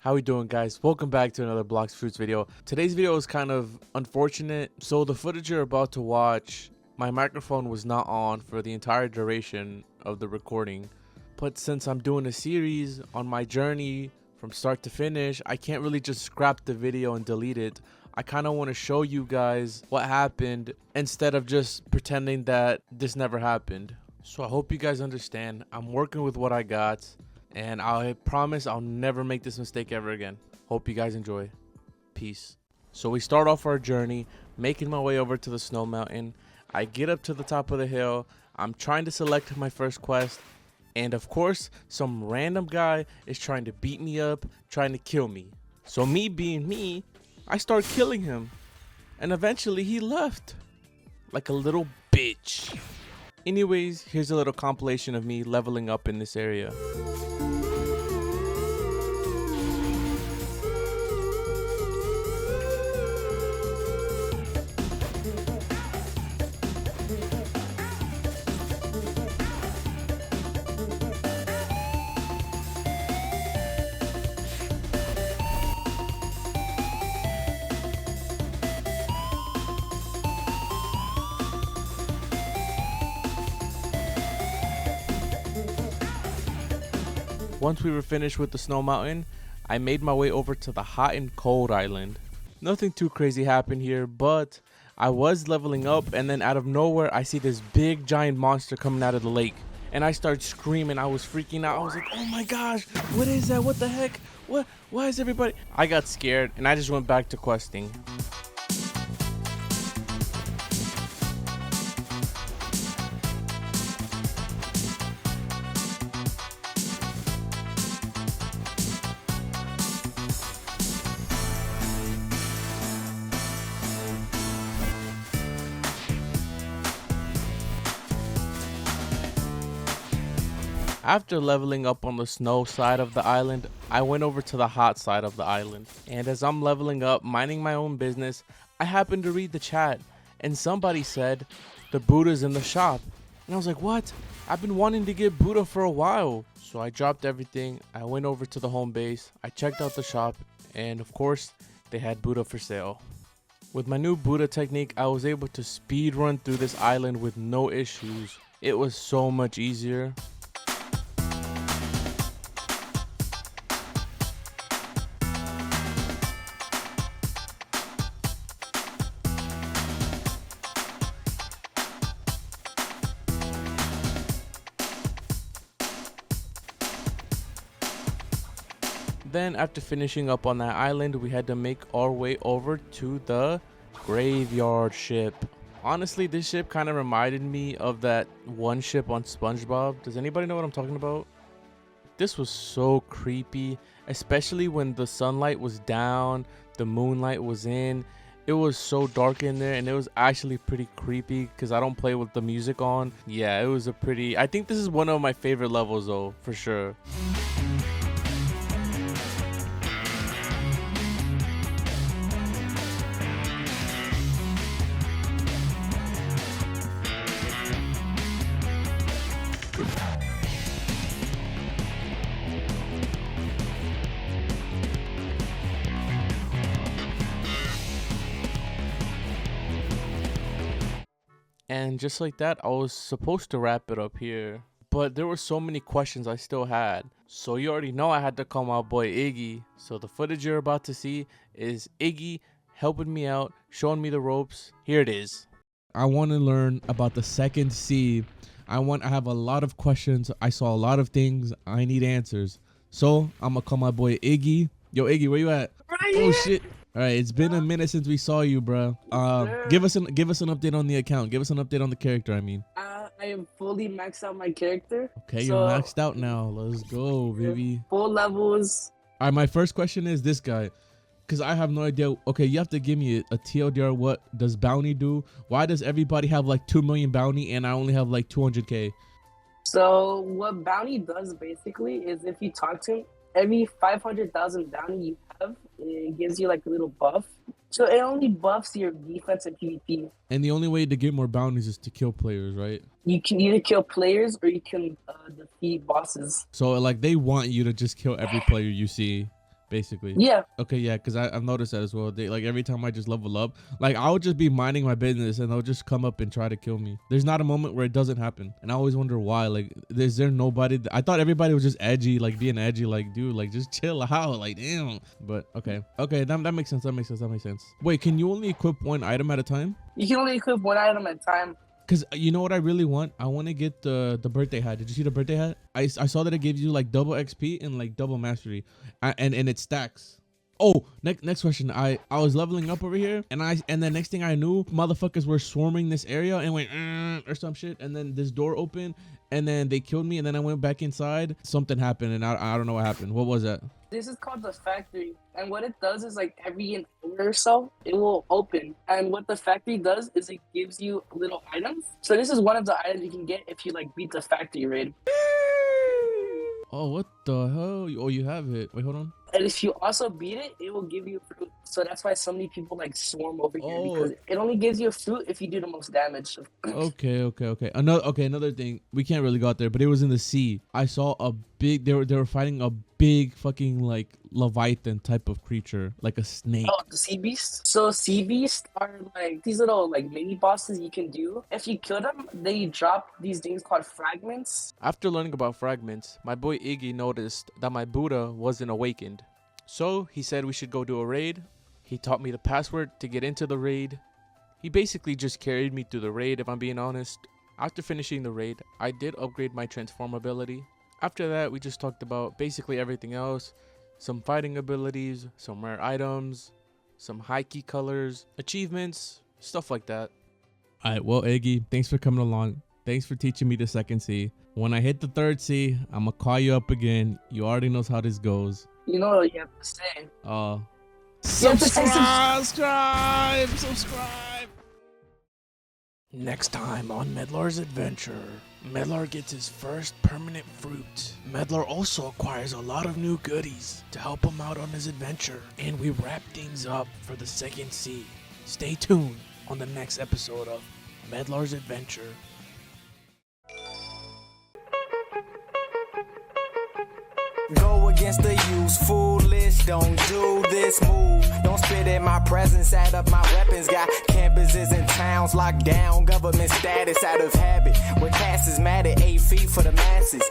How we doing, guys? Welcome back to another Blox Fruits video. Today's video is kind of unfortunate. So the footage you're about to watch, my microphone was not on for the entire duration of the recording. But since I'm doing a series on my journey from start to finish, I can't really just scrap the video and delete it. I kind of want to show you guys what happened instead of just pretending that this never happened. So I hope you guys understand. I'm working with what I got. And I promise I'll never make this mistake ever again. Hope you guys enjoy. Peace. So we start off our journey, making my way over to the snow mountain. I get up to the top of the hill. I'm trying to select my first quest. And of course, some random guy is trying to beat me up, trying to kill me. So me being me, I start killing him. And eventually he left. Like a little bitch. Anyways, here's a little compilation of me leveling up in this area. Once we were finished with the snow mountain, I made my way over to the hot and cold island. Nothing too crazy happened here, but I was leveling up, and then out of nowhere I see this big giant monster coming out of the lake. And I started screaming. I was freaking out. I was like, oh my gosh, what is that? What the heck? Why is everybody? I got scared and I just went back to questing. After leveling up on the snow side of the island, I went over to the hot side of the island. And as I'm leveling up, minding my own business, I happened to read the chat. And somebody said, the Buddha's in the shop. And I was like, what? I've been wanting to get Buddha for a while. So I dropped everything. I went over to the home base. I checked out the shop. And of course, they had Buddha for sale. With my new Buddha technique, I was able to speed run through this island with no issues. It was so much easier. Then after finishing up on that island, we had to make our way over to the graveyard ship. Honestly, this ship kind of reminded me of that one ship on SpongeBob. Does anybody know what I'm talking about? This was so creepy, especially when the sunlight was down, the moonlight was in. It was so dark in there, and it was actually pretty creepy because I don't play with the music on. Yeah, it was a pretty... I think this is one of my favorite levels though, for sure. And just like that, I was supposed to wrap it up here. But there were so many questions I still had. So you already know I had to call my boy Iggy. So the footage you're about to see is Iggy helping me out, showing me the ropes. Here it is. I want to learn about the second C. I have a lot of questions. I saw a lot of things. I need answers. So I'm going to call my boy Iggy. Yo, Iggy, where you at? Right Oh, here. shit. All right, it's been a minute since we saw you, bro. Give us an update on the account. Give us an update on the character. I mean, I am fully maxed out my character. okay, So, you're maxed out now. Let's go, baby. Full levels. All right, my first question is this guy, because I have no idea. Okay, you have to give me a TLDR. What does bounty do? Why does everybody have like 2 million bounty and I only have like 200K? So what bounty does basically is if you talk to him, every 500,000 bounty you have, it gives you like a little buff. So it only buffs your defense and PvP. And the only way to get more bounties is to kill players, right? You can either kill players or you can defeat bosses. So like they want you to just kill every player you see. basically. Yeah. Okay, yeah, because I've noticed that as well. They like every time I just level up, like I would just be minding my business and they'll just come up and try to kill me. There's not a moment where it doesn't happen, and I always wonder why. Like, is there nobody? I thought everybody was just edgy, like being edgy, like dude, like just chill out, like damn. But okay, that makes sense. That makes sense. Wait, can you only equip one item at a time? You can only equip one item at a time. Cause you know what I really want? I want to get the birthday hat. Did you see the birthday hat? I saw that it gives you like double XP and like double mastery, and it stacks. Oh, next question. I was leveling up over here, and the next thing I knew, motherfuckers were swarming this area and went or some shit, and then this door opened, and then they killed me, and then I went back inside. Something happened, and I don't know what happened. What was that? This is called the factory, and what it does is like every an hour or so it will open, and what the factory does is it gives you little items. So this is one of the items you can get if you like beat the factory raid. Oh, what the hell? Oh, you have it. Wait, hold on. And if you also beat it, it will give you fruit. So that's why so many people like swarm over here, because it only gives you a fruit if you do the most damage. Okay. Another thing. We can't really go out there, but it was in the sea. I saw a big. They were fighting a big fucking like leviathan type of creature, like a snake. Oh, the sea beasts. So sea beasts are like these little like mini bosses you can do. If you kill them, they drop these things called fragments. After learning about fragments, my boy Iggy noticed that my Buddha wasn't awakened. So he said we should go do a raid. He taught me the password to get into the raid. He basically just carried me through the raid, if I'm being honest. After finishing the raid, I did upgrade my transform ability. After that, we just talked about basically everything else. Some fighting abilities, some rare items, some high key colors, achievements, stuff like that. Alright, well Iggy, thanks for coming along. Thanks for teaching me the second C. When I hit the third C, I'm gonna call you up again. You already knows how this goes. You know what you have to say. Subscribe. Next time on Medlar's adventure, Medlar gets his first permanent fruit. Medlar also acquires a lot of new goodies to help him out on his adventure. And we wrap things up for the second C. Stay tuned on the next episode of Medlar's adventure. Go against the use, foolish, don't do this move. Don't spit in my presence, add up my weapons. Got campuses and towns locked down, government status out of habit. Where cast is mad at 8 feet for the masses.